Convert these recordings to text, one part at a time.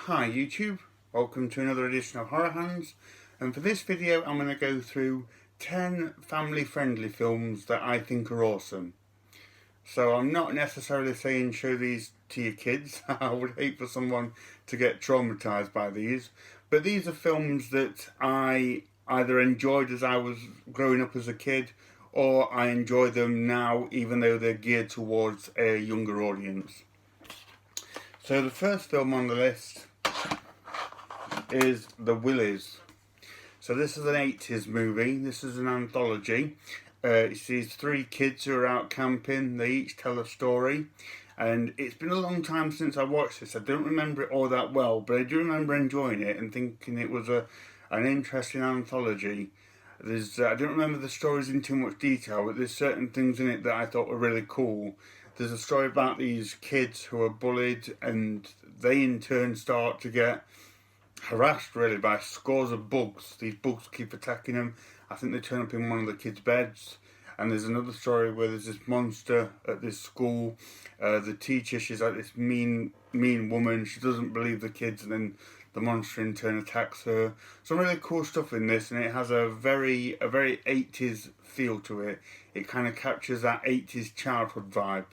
Hi YouTube, welcome to another edition of Horror Hands, and for this video I'm going to go through 10 family friendly films that I think are awesome. So I'm not necessarily saying show these to your kids. I would hate for someone to get traumatised by these, but these are films that I either enjoyed as I was growing up as a kid, or I enjoy them now even though they're geared towards a younger audience. So the first film on the list is The Willys. So this is an 80s movie. This is an anthology. It's these three kids who are out camping. They each tell a story. And it's been a long time since I watched this. I don't remember it all that well, but I do remember enjoying it and thinking it was an interesting anthology. I don't remember the stories in too much detail, but there's certain things in it that I thought were really cool. There's a story about these kids who are bullied, and they in turn start to get harassed really by scores of bugs. These bugs keep attacking them. I think they turn up in one of the kids' beds. And there's another story where there's this monster at this school. The teacher, she's like this mean woman. She doesn't believe the kids, and then the monster in turn attacks her. Some really cool stuff in this, and it has a very 80s feel to it. It kind of captures that 80s childhood vibe,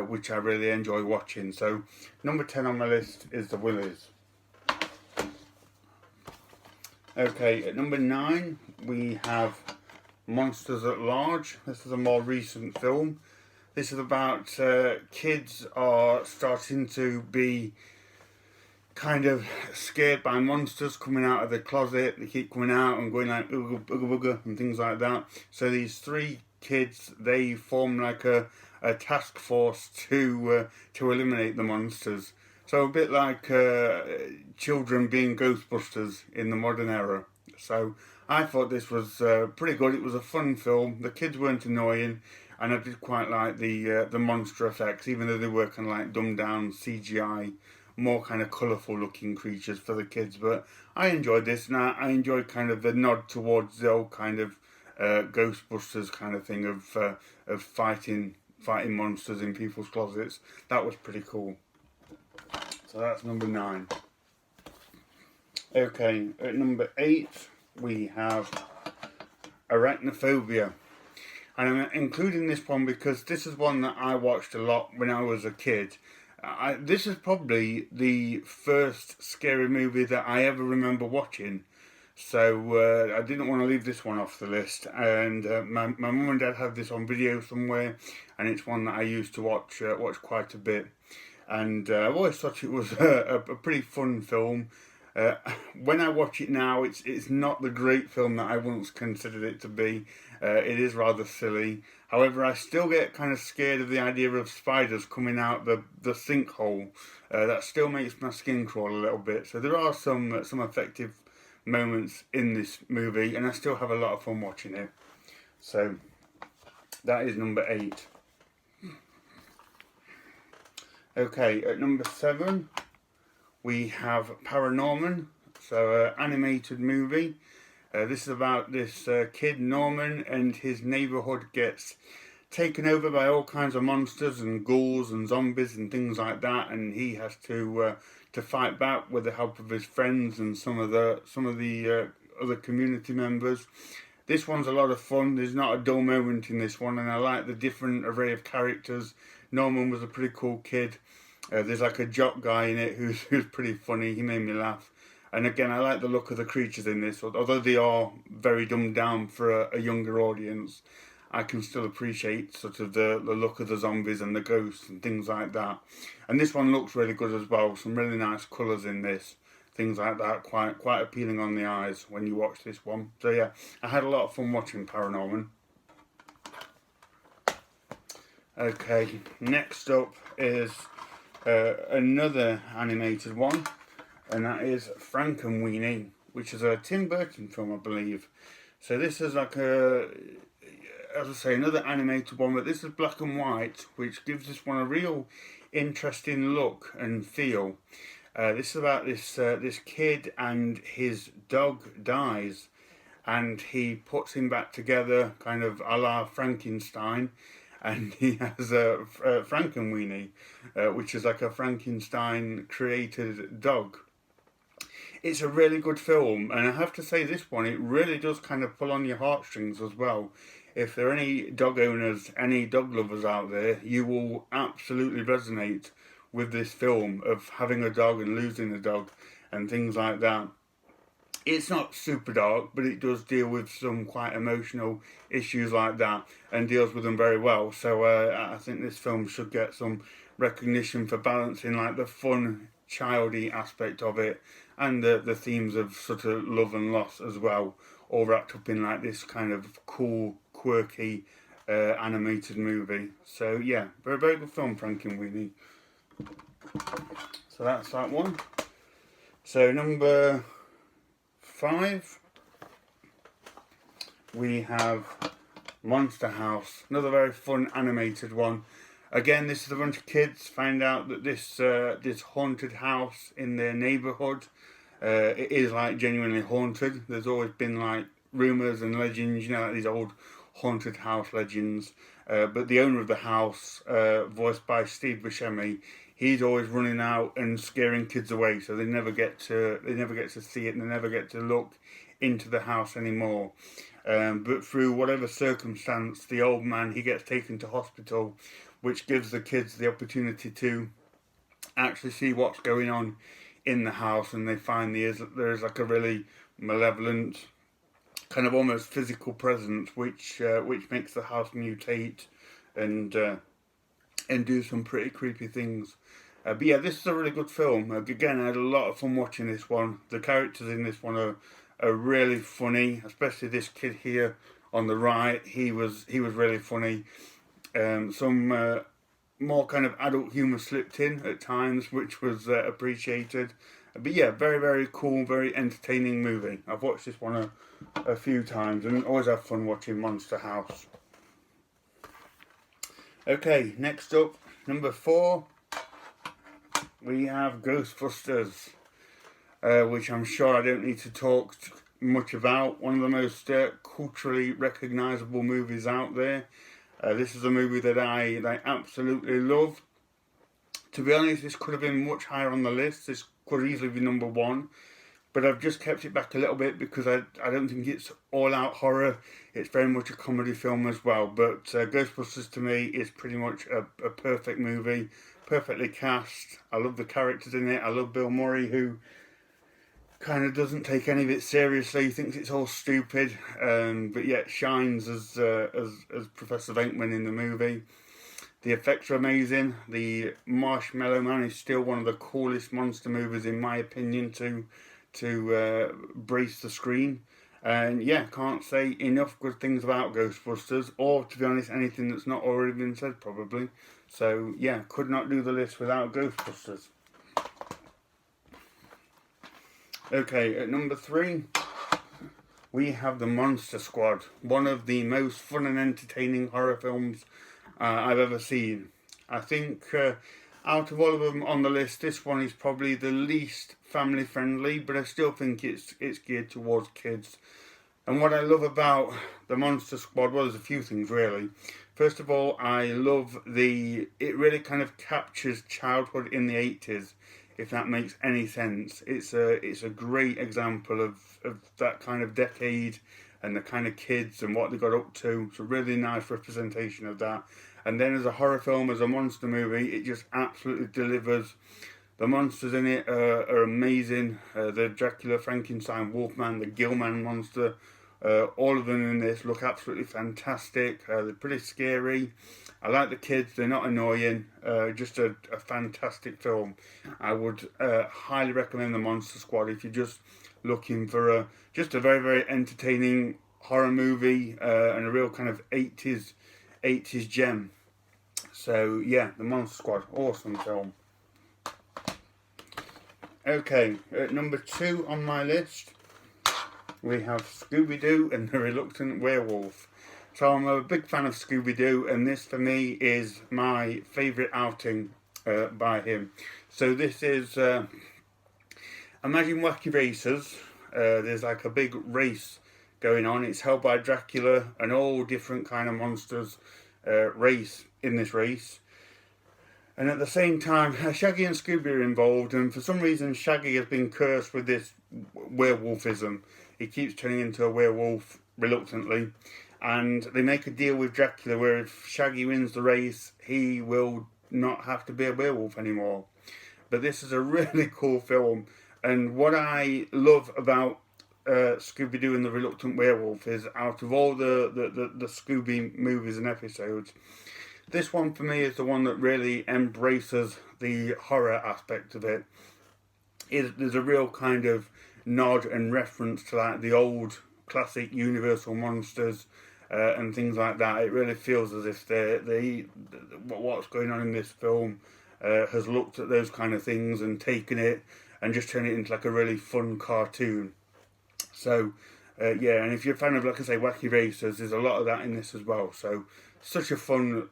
which I really enjoy watching. So number 10 on my list is The Willys. Okay, at number 9 we have Monsters at Large. This is a more recent film. This is about kids are starting to be kind of scared by monsters coming out of the closet. They keep coming out and going like ooga booga booga and things like that. So these three kids, they form like a task force to eliminate the monsters. So a bit like children being Ghostbusters in the modern era. So I thought this was pretty good. It was a fun film. The kids weren't annoying, and I did quite like the monster effects, even though they were kind of like dumbed down CGI, more kind of colourful looking creatures for the kids. But I enjoyed this, and I enjoyed kind of the nod towards the old kind of Ghostbusters kind of thing of fighting monsters in people's closets. That was pretty cool. So that's number 9. Okay, at number 8 we have Arachnophobia. And I'm including this one because this is one that I watched a lot when I was a kid. This is probably the first scary movie that I ever remember watching. So I didn't want to leave this one off the list. And my mum and dad had this on video somewhere, and it's one that I used to watch quite a bit. And I've always thought it was a pretty fun film. When I watch it now, it's not the great film that I once considered it to be. It is rather silly. However, I still get kind of scared of the idea of spiders coming out the sinkhole. That still makes my skin crawl a little bit. So there are some effective moments in this movie, and I still have a lot of fun watching it. So that is number 8. Okay, at number 7 we have ParaNorman, so animated movie. This is about this kid Norman, and his neighbourhood gets taken over by all kinds of monsters and ghouls and zombies and things like that, and he has to fight back with the help of his friends and some of the other community members. This one's a lot of fun. There's not a dull moment in this one, and I like the different array of characters. Norman was a pretty cool kid. There's like a jock guy in it who's pretty funny. He made me laugh. And again, I like the look of the creatures in this. Although they are very dumbed down for a younger audience, I can still appreciate sort of the look of the zombies and the ghosts and things like that. And this one looks really good as well. Some really nice colours in this. Things like that, quite appealing on the eyes when you watch this one. So yeah, I had a lot of fun watching ParaNorman. Okay, next up is another animated one, and that is Frankenweenie, which is a Tim Burton film, I believe. So this is like as I say, another animated one, but this is black and white, which gives this one a real interesting look and feel. This is about this kid, and his dog dies, and he puts him back together, kind of a la Frankenstein. And he has a Frankenweenie, which is like a Frankenstein created dog. It's a really good film, and I have to say this one, it really does kind of pull on your heartstrings as well. If there are any dog owners, any dog lovers out there, you will absolutely resonate with this film of having a dog and losing a dog and things like that. It's not super dark, but it does deal with some quite emotional issues like that and deals with them very well. So I think this film should get some recognition for balancing like the fun, childy aspect of it and the themes of sort of love and loss as well, all wrapped up in like this kind of cool, quirky animated movie. So yeah, very, very good film, Frankenweenie. So that's that one. So number 5, we have Monster House, another very fun animated one. Again, this is a bunch of kids find out that this haunted house in their neighbourhood, it is like genuinely haunted. There's always been like rumours and legends, you know, like these old haunted house legends. But the owner of the house, voiced by Steve Buscemi, he's always running out and scaring kids away, so they never get to see it and they never get to look into the house anymore. But through whatever circumstance, the old man, he gets taken to hospital, which gives the kids the opportunity to actually see what's going on in the house, and they find there is like a really malevolent, kind of almost physical presence, which makes the house mutate and do some pretty creepy things. But yeah, this is a really good film. Again, I had a lot of fun watching this one. The characters in this one are really funny, especially this kid here on the right. He was really funny. Some more kind of adult humour slipped in at times, which was appreciated. But yeah, very, very cool, very entertaining movie. I've watched this one a few times and always have fun watching Monster House. Okay, next up, number 4, we have Ghostbusters, which I'm sure I don't need to talk much about. One of the most culturally recognisable movies out there. This is a movie that I absolutely love. To be honest, this could have been much higher on the list. This could easily be number 1. But I've just kept it back a little bit because I don't think it's all-out horror. It's very much a comedy film as well. But Ghostbusters to me is pretty much a perfect movie. Perfectly cast. I love the characters in it. I love Bill Murray, who kind of doesn't take any of it seriously. He thinks it's all stupid, but yet shines as Professor Venkman in the movie. The effects are amazing. The Marshmallow Man is still one of the coolest monster movies, in my opinion, to brace the screen. And yeah, can't say enough good things about Ghostbusters, or to be honest, anything that's not already been said probably. So yeah, could not do the list without Ghostbusters. Okay, at number 3, we have The Monster Squad, one of the most fun and entertaining horror films I've ever seen. I think out of all of them on the list, this one is probably the least family friendly, but I still think it's geared towards kids. And what I love about The Monster Squad, well, there's a few things really. First of all, I love it really kind of captures childhood in the 80s, if that makes any sense. It's a great example of that kind of decade and the kind of kids and what they got up to. It's a really nice representation of that. And then as a horror film, as a monster movie, it just absolutely delivers. The monsters in it are amazing. The Dracula, Frankenstein, Wolfman, the Gillman monster, all of them in this look absolutely fantastic. They're pretty scary. I like the kids, they're not annoying. Just a fantastic film. I would highly recommend The Monster Squad if you're just looking for just a very, very entertaining horror movie and a real kind of 80s gem. So yeah, The Monster Squad, awesome film. Okay, at number 2 on my list, we have ScoobyDoo and the Reluctant Werewolf. So I'm a big fan of ScoobyDoo, and this for me is my favourite outing by him. So this is, imagine Wacky Racers. There's like a big race going on. It's held by Dracula and all different kind of monsters race in this race. And at the same time, Shaggy and Scooby are involved, and for some reason Shaggy has been cursed with this werewolfism. He keeps turning into a werewolf reluctantly, and they make a deal with Dracula where if Shaggy wins the race, he will not have to be a werewolf anymore. But this is a really cool film, and what I love about Scooby-Doo and the Reluctant Werewolf is, out of all the Scooby movies and episodes, this one for me is the one that really embraces the horror aspect of it. There's a real kind of nod and reference to like the old classic Universal monsters and things like that. It really feels as if what's going on in this film has looked at those kind of things and taken it and just turned it into like a really fun cartoon. So yeah, and if you're a fan of, like I say, Wacky Racers, there's a lot of that in this as well. So such a fun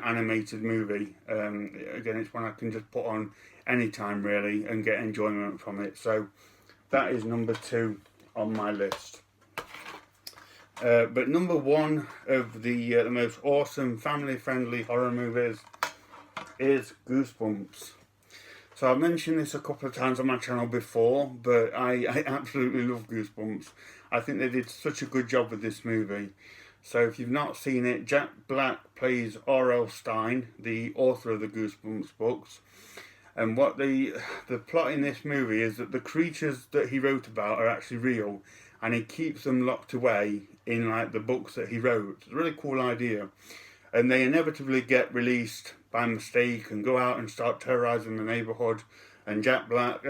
animated movie. Again, it's one I can just put on anytime really and get enjoyment from it. So that is number 2 on my list. But number 1 of the most awesome family-friendly horror movies is Goosebumps. So I've mentioned this a couple of times on my channel before, but I absolutely love Goosebumps. I think they did such a good job with this movie. So if you've not seen it, Jack Black plays R.L. Stine, the author of the Goosebumps books. And what the plot in this movie is that the creatures that he wrote about are actually real, and he keeps them locked away in like the books that he wrote. It's a really cool idea. And they inevitably get released by mistake and go out and start terrorizing the neighborhood. And Jack Black,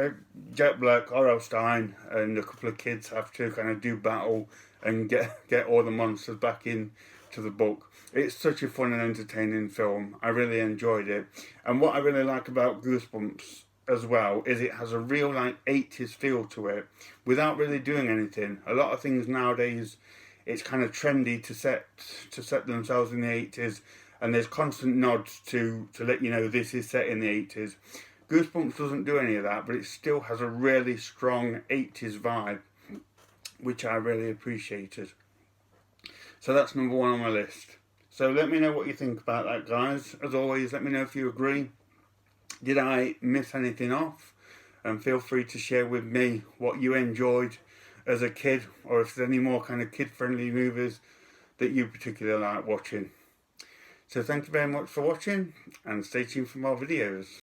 R.L. Stine, and a couple of kids have to kind of do battle and get all the monsters back in to the book. It's such a fun and entertaining film. I really enjoyed it. And what I really like about Goosebumps as well is it has a real like 80s feel to it without really doing anything. A lot of things nowadays, it's kind of trendy to set themselves in the 80s, and there's constant nods to let you know this is set in the 80s. Goosebumps doesn't do any of that, but it still has a really strong 80s vibe, which I really appreciated. So that's number 1 on my list. So let me know what you think about that, guys. As always, let me know if you agree. Did I miss anything off? And feel free to share with me what you enjoyed as a kid, or if there's any more kind of kid-friendly movies that you particularly like watching. So thank you very much for watching, and stay tuned for more videos.